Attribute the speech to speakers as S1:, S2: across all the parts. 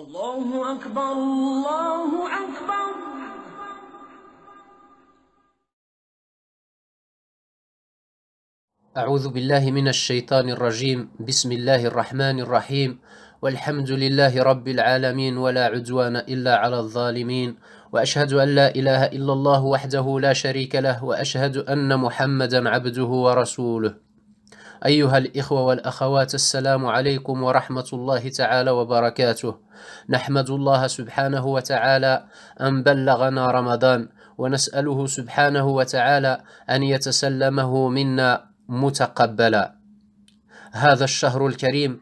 S1: الله أكبر الله أكبر.
S2: أعوذ بالله من الشيطان الرجيم. بسم الله الرحمن الرحيم، والحمد لله رب العالمين، ولا عدوان إلا على الظالمين، وأشهد أن لا إله إلا الله وحده لا شريك له، وأشهد أن محمدا عبده ورسوله. أيها الإخوة والأخوات، السلام عليكم ورحمة الله تعالى وبركاته. نحمد الله سبحانه وتعالى أن بلغنا رمضان، ونسأله سبحانه وتعالى أن يتسلمه منا متقبلا. هذا الشهر الكريم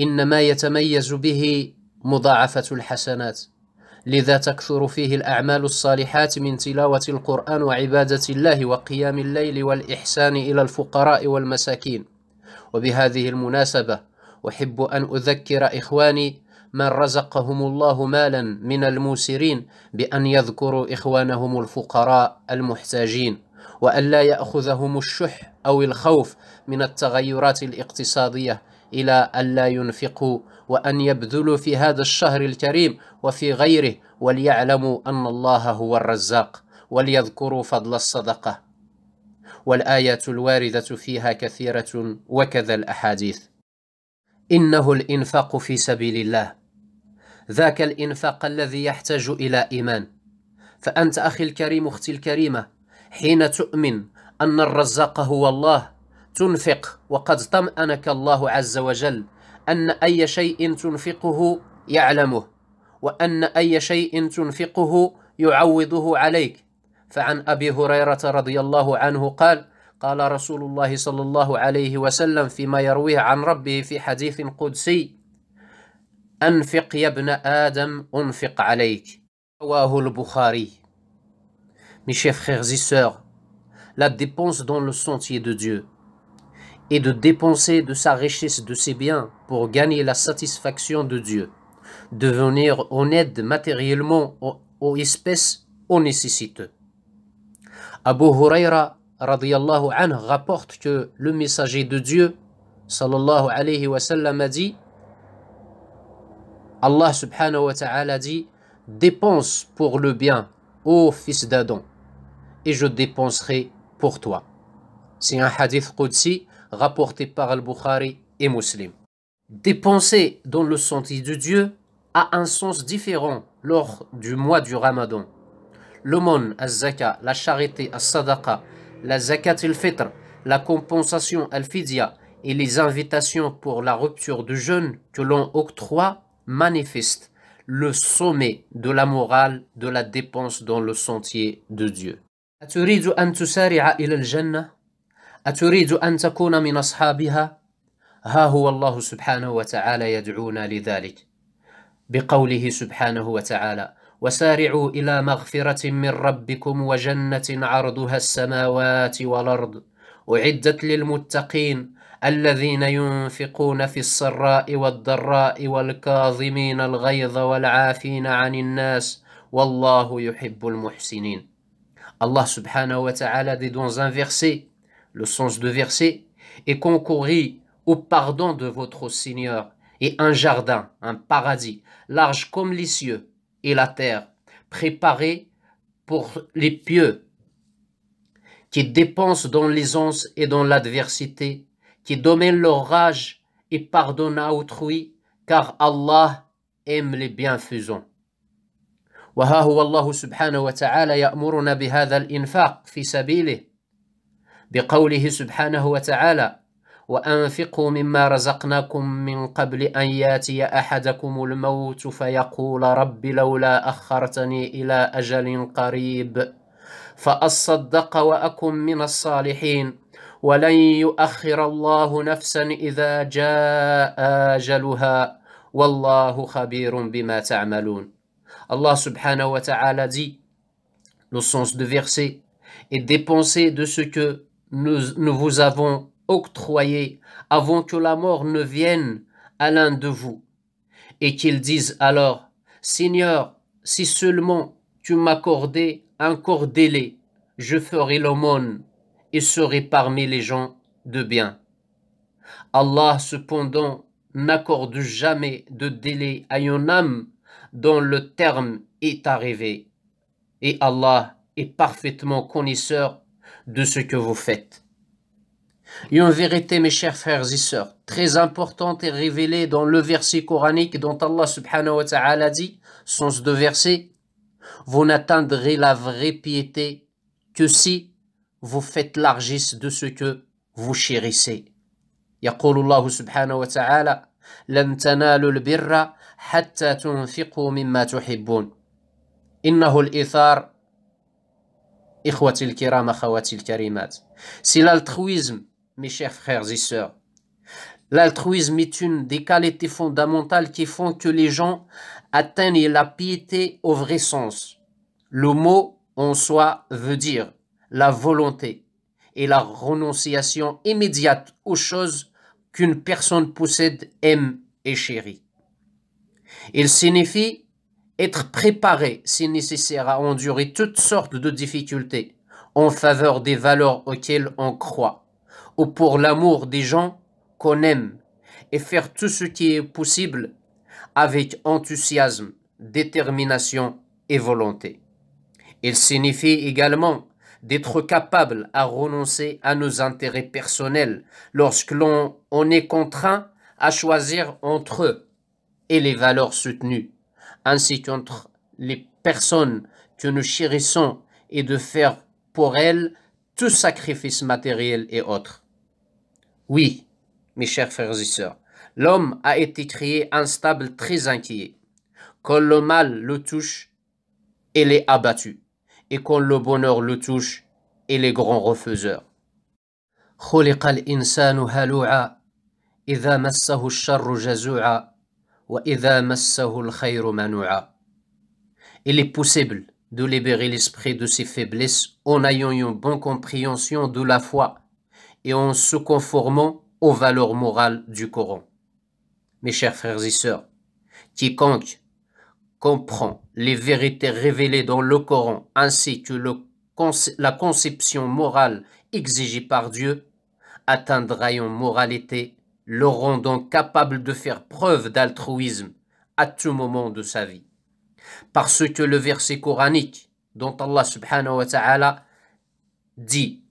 S2: إنما يتميز به مضاعفة الحسنات، لذا تكثر فيه الأعمال الصالحات من تلاوة القرآن وعبادة الله وقيام الليل والإحسان إلى الفقراء والمساكين. وبهذه المناسبة أحب أن أذكر إخواني من رزقهم الله مالا من الموسرين بأن يذكروا إخوانهم الفقراء المحتاجين، وأن لا يأخذهم الشح أو الخوف من التغيرات الاقتصادية إلى أن لا ينفقوا، وأن يبذلوا في هذا الشهر الكريم وفي غيره، وليعلموا أن الله هو الرزاق، وليذكروا فضل الصدقة. والآيات الواردة فيها كثيرة وكذا الأحاديث. إنه الإنفاق في سبيل الله، ذاك الإنفاق الذي يحتاج إلى إيمان. فأنت أخي الكريم، أختي الكريمة، حين تؤمن أن الرزاق هو الله تنفق، وقد طمأنك الله عز وجل أن أي شيء تنفقه يعلمه، وأن أي شيء تنفقه يعوضه عليك. فعن أبي هريرة رضي الله عنه قال رسول الله صلى الله عليه وسلم فيما يرويه عن ربه في حديث قدسي: أنفق يا ابن آدم أنفق عليك. رواه البخاري. Mes chers frères et sœurs, la dépense dans le sentier de Dieu et de dépenser de sa richesse, de ses biens, pour gagner la satisfaction de Dieu, de venir en aide matériellement aux espèces, aux nécessiteux. Abu Huraira radiyallahu anhu rapporte que le messager de Dieu sallallahu alayhi wa sallam a dit: Allah subhanahu wa ta'ala dit: dépense pour le bien, ô fils d'Adam, et je dépenserai pour toi. C'est un hadith qudsi rapporté par Al-Bukhari et Muslim. Dépenser dans le sentier de Dieu a un sens différent lors du mois du Ramadan. L'aumône, az-zaka, la charité, as-sadaqa, la zakat al-fitr, la compensation al-fidya et les invitations pour la rupture du jeûne que l'on octroie manifestent le sommet de la morale de la dépense dans le sentier de Dieu. أتريد أن تسارع إلى الجنة؟ أتريد أن تكون من أصحابها؟ ها هو الله سبحانه وتعالى يدعونا لذلك بقوله سبحانه وتعالى: وسارعوا إلى مغفرة من ربكم وجنة عرضها السماوات والأرض أعدت للمتقين الذين ينفقون في السراء والضراء والكاظمين الغيظ والعافين عن الناس والله يحب المحسنين. Allah subhanahu wa ta'ala dit dans un verset, le sens de verset: et concourir au pardon de votre Seigneur, et un jardin, un paradis, large comme les cieux et la terre, préparé pour les pieux, qui dépensent dans l'aisance et dans l'adversité, qui dominent leur rage et pardonnent à autrui, car Allah aime les bienfaisants. وها هو الله سبحانه وتعالى يأمرنا بهذا الإنفاق في سبيله بقوله سبحانه وتعالى: وأنفقوا مما رزقناكم من قبل أن ياتي أحدكم الموت فيقول رب لولا أخرتني إلى أجل قريب فأصدق وأكن من الصالحين ولن يؤخر الله نفسا إذا جاء أجلها والله خبير بما تعملون. Allah subhanahu wa ta'ala dit, le sens de verset: et dépensez de ce que nous vous avons octroyé avant que la mort ne vienne à l'un de vous, et qu'ils disent alors: Seigneur, si seulement tu m'accordais encore délai, je ferai l'aumône et serai parmi les gens de bien. Allah cependant n'accorde jamais de délai à une âme dont le terme est arrivé. Et Allah est parfaitement connaisseur de ce que vous faites. Une vérité, mes chers frères et sœurs, très importante est révélée dans le verset coranique dont Allah subhanahu wa ta'ala dit, sens de verset, vous n'atteindrez la vraie piété que si vous faites largesse de ce que vous chérissez. يقول الله سبحانه وتعالى لن تنالوا البر حتى تنفقوا مما تحبون إنه الإيثار إخوتي الكرام أخواتي الكريمات. C'est l'altruisme, mes chers frères et sœurs. L'altruisme est une des qualités fondamentales qui font que les gens atteignent la piété au vrai sens. Le mot en soi veut dire la volonté et la renonciation immédiate aux choses qu'une personne possède, aime et chérit. Il signifie être préparé, si nécessaire, à endurer toutes sortes de difficultés en faveur des valeurs auxquelles on croit, ou pour l'amour des gens qu'on aime, et faire tout ce qui est possible avec enthousiasme, détermination et volonté. Il signifie également d'être capable à renoncer à nos intérêts personnels lorsque l'on est contraint à choisir entre eux et les valeurs soutenues, ainsi qu'entre les personnes que nous chérissons et de faire pour elles tout sacrifice matériel et autres. Oui, mes chers frères et sœurs, l'homme a été créé instable, très inquiet. Quand le mal le touche, il est abattu. Et quand le bonheur le touche, il est grand refuseur. خلق الإنسان هلوعا إذا مسه الشر جزوعا وإذا مسه الخير منوعا. Il est possible de libérer l'esprit de ses faiblesses en ayant une bonne compréhension de la foi et en se conformant aux valeurs morales du Coran. Mes chers frères et sœurs, quiconque comprend les vérités révélées dans le Coran ainsi que la conception morale exigée par Dieu atteindra une moralité le rendant capable de faire preuve d'altruisme à tout moment de sa vie. Parce que le verset coranique dont Allah subhanahu wa ta'ala dit,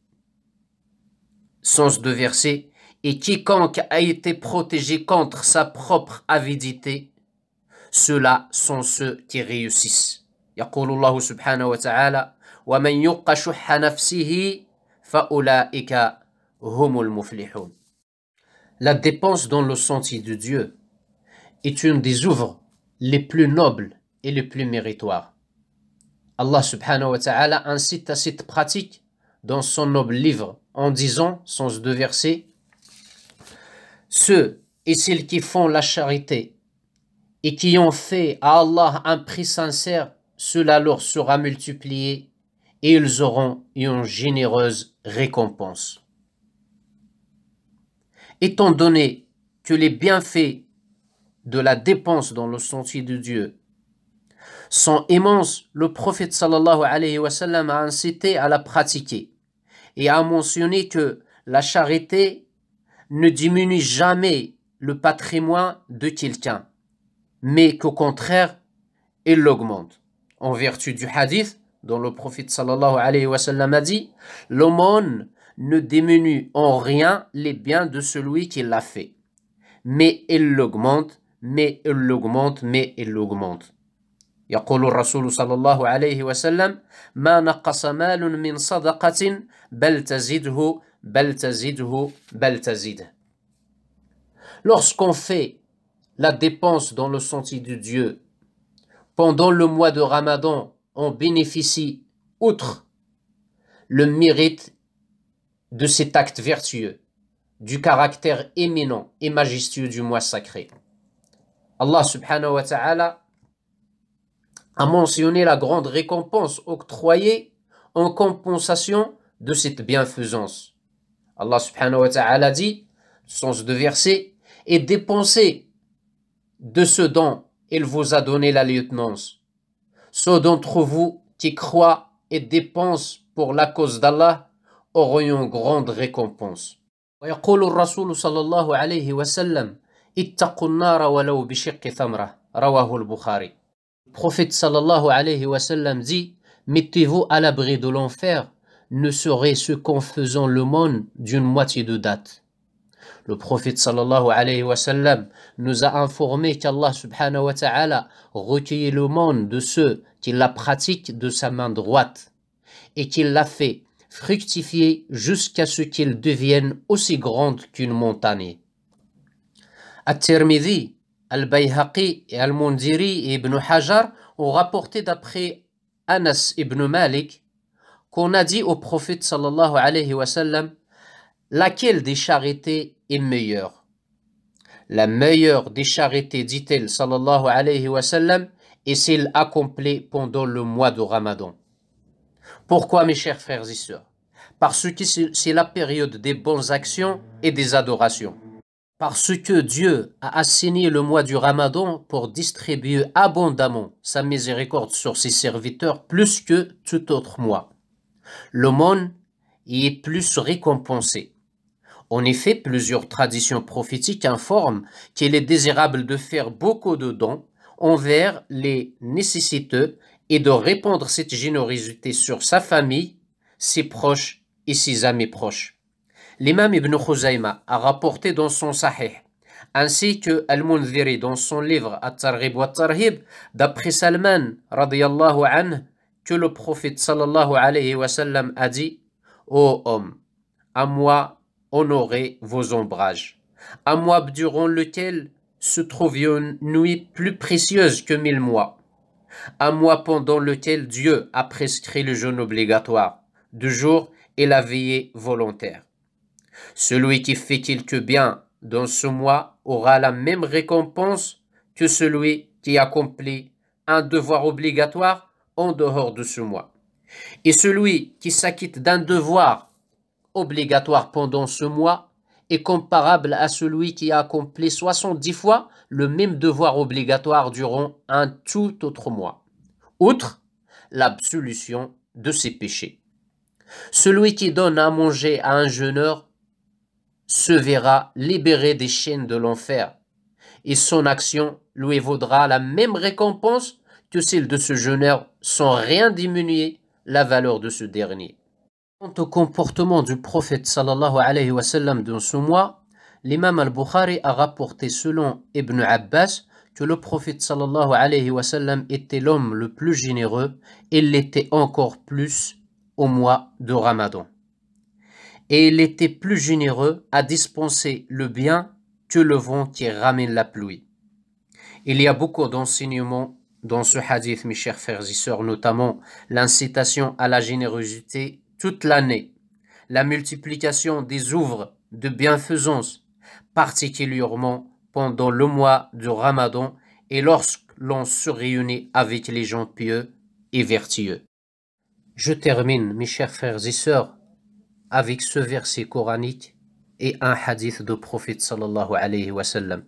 S2: sens de verset, et quiconque a été protégé contre sa propre avidité, ceux-là sont ceux qui réussissent. يقول الله سبحانه وتعالى ومن يوق شح نفسه فأولئك هم المفلحون. La dépense dans le sentier de Dieu est une des œuvres les plus nobles et les plus méritoires. Allah subhanahu wa ta'ala incite à cette pratique dans son noble livre en disant, sens de verset, ceux et celles qui font la charité et qui ont fait à Allah un prix sincère, cela leur sera multiplié et ils auront une généreuse récompense. Étant donné que les bienfaits de la dépense dans le sentier de Dieu sont immenses, le prophète sallallahu alayhi wa sallam a incité à la pratiquer et a mentionné que la charité ne diminue jamais le patrimoine de quelqu'un, mais qu'au contraire, il l'augmente. En vertu du hadith dont le prophète sallallahu alayhi wa sallam a dit, l'aumône ne diminue en rien les biens de celui qui l'a fait, mais il l'augmente, mais il l'augmente, mais il l'augmente. يقول الرسول صلى الله عليه وسلم ما نقص مال من صدقة بل تزده بل تزده بل تزده. Lorsqu'on fait la dépense dans le sentier de Dieu pendant le mois de Ramadan, on bénéficie, outre le mérite de cet acte vertueux, du caractère éminent et majestueux du mois sacré. Allah subhanahu wa ta'ala a mentionné la grande récompense octroyée en compensation de cette bienfaisance. Allah subhanahu wa ta'ala dit, sens de verset, et dépensez de ce dont il vous a donné la lieutenance. Ceux d'entre vous qui croient et dépensent pour la cause d'Allah auront une grande récompense. ويقول الرسول صلى الله عليه وسلم اتقوا النار ولو بشق ثمرة رواه البخاري. Le prophète sallallahu alayhi wa sallam dit: mettez-vous à l'abri de l'enfer, ne serait ce qu'en faisant l'aumône d'une moitié de date. Le prophète sallallahu alayhi wa sallam nous a informé qu'Allah subhanahu wa ta'ala recueillait l'aumône de ceux qui la pratiquent de sa main droite et qu'il l'a fait fructifier jusqu'à ce qu'il devienne aussi grande qu'une montagne. At-Tirmidhi, Al-Bayhaqi et Al-Mundiri et Ibn Hajar ont rapporté d'après Anas ibn Malik qu'on a dit au prophète sallallahu alayhi wa sallam: laquelle des charités est meilleure? La meilleure des charités, dit-elle sallallahu alayhi wa sallam, est celle accomplie pendant le mois de Ramadan. Pourquoi, mes chers frères et sœurs? Parce que c'est la période des bonnes actions et des adorations. Parce que Dieu a assigné le mois du Ramadan pour distribuer abondamment sa miséricorde sur ses serviteurs plus que tout autre mois. L'aumône y est plus récompensé. En effet, plusieurs traditions prophétiques informent qu'il est désirable de faire beaucoup de dons envers les nécessiteux et de répandre cette générosité sur sa famille, ses proches et ses amis proches. L'imam Ibn Khuzayma a rapporté dans son Sahih, ainsi que Al-Mundhiri dans son livre At-Targhib wa Tarhib, d'après Salman radiyallahu anhu, que le prophète sallallahu alayhi wa sallam a dit: ô homme, à moi honorez vos ombrages, à moi durant lequel se trouve une nuit plus précieuse que 1000 mois, à moi pendant lequel Dieu a prescrit le jeûne obligatoire du jour et la veillée volontaire. Celui qui fait quelque bien dans ce mois aura la même récompense que celui qui accomplit un devoir obligatoire en dehors de ce mois. Et celui qui s'acquitte d'un devoir obligatoire pendant ce mois est comparable à celui qui a accompli 70 fois le même devoir obligatoire durant un tout autre mois, outre l'absolution de ses péchés. Celui qui donne à manger à un jeûneur se verra libéré des chaînes de l'enfer, et son action lui vaudra la même récompense que celle de ce jeûneur sans rien diminuer la valeur de ce dernier. Quant au comportement du prophète sallallahu alayhi wa sallam dans ce mois, l'imam al-Bukhari a rapporté selon Ibn Abbas que le prophète sallallahu alayhi wa sallam était l'homme le plus généreux et l'était encore plus au mois de Ramadan. Et il était plus généreux à dispenser le bien que le vent qui ramène la pluie. Il y a beaucoup d'enseignements dans ce hadith, mes chers frères et sœurs, notamment l'incitation à la générosité toute l'année, la multiplication des œuvres de bienfaisance, particulièrement pendant le mois de Ramadan et lorsque l'on se réunit avec les gens pieux et vertueux. Je termine, mes chers frères et sœurs, avec ce verset coranique et un hadith du prophète sallallahu alayhi wa sallam.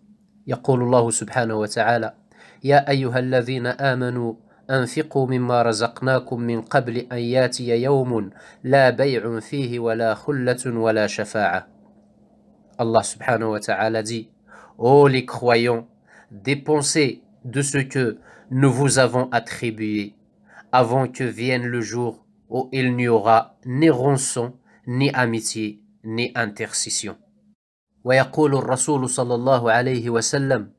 S2: يقول الله سبحانه وتعالى: يا أيها الذين آمنوا أنفقوا مما رزقناكم من قبل أن ياتي يوم لا بيع فيه ولا خلة ولا شفاعة. Allah subhanahu wa ta'ala dit: ô les croyants, dépensez de ce que nous vous avons attribué avant que vienne le jour où il n'y aura ni rançon, ni amitié, ni intercession. ويقول الرسول صلى الله عليه وسلم: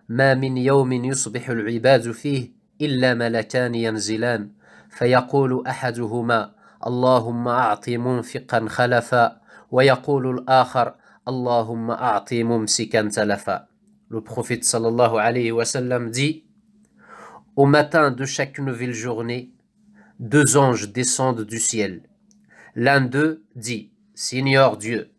S2: ما من يوم يصبح العباد فيه إلا ملكان ينزلان فيقول أحدهما اللهم أعط منفقا خلفا ويقول الآخر اللهم أعط ممسكا تلفا. Le prophète sallallahu alayhi wa sallam dit: au matin de chaque nouvelle journée, deux anges descendent du ciel. L'un d'eux dit: Seigneur Dieu,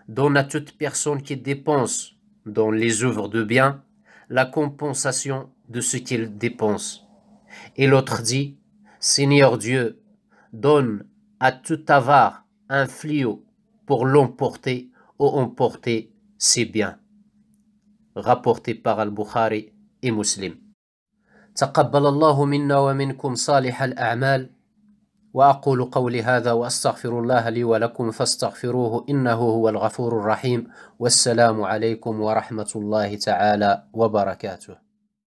S2: donne à toute personne qui dépense dans les œuvres de bien la compensation de ce qu'il dépense. Et l'autre dit: Seigneur Dieu, donne à tout avare un fléau pour l'emporter ou emporter ses biens. Rapporté par Al-Bukhari et Muslim. تقبل الله منا ومنكم صالح الأعمال وأقول قولي هذا وأستغفر الله لي ولكم فاستغفروه إنه هو الغفور الرحيم. والسلام عليكم ورحمة الله تعالى وبركاته.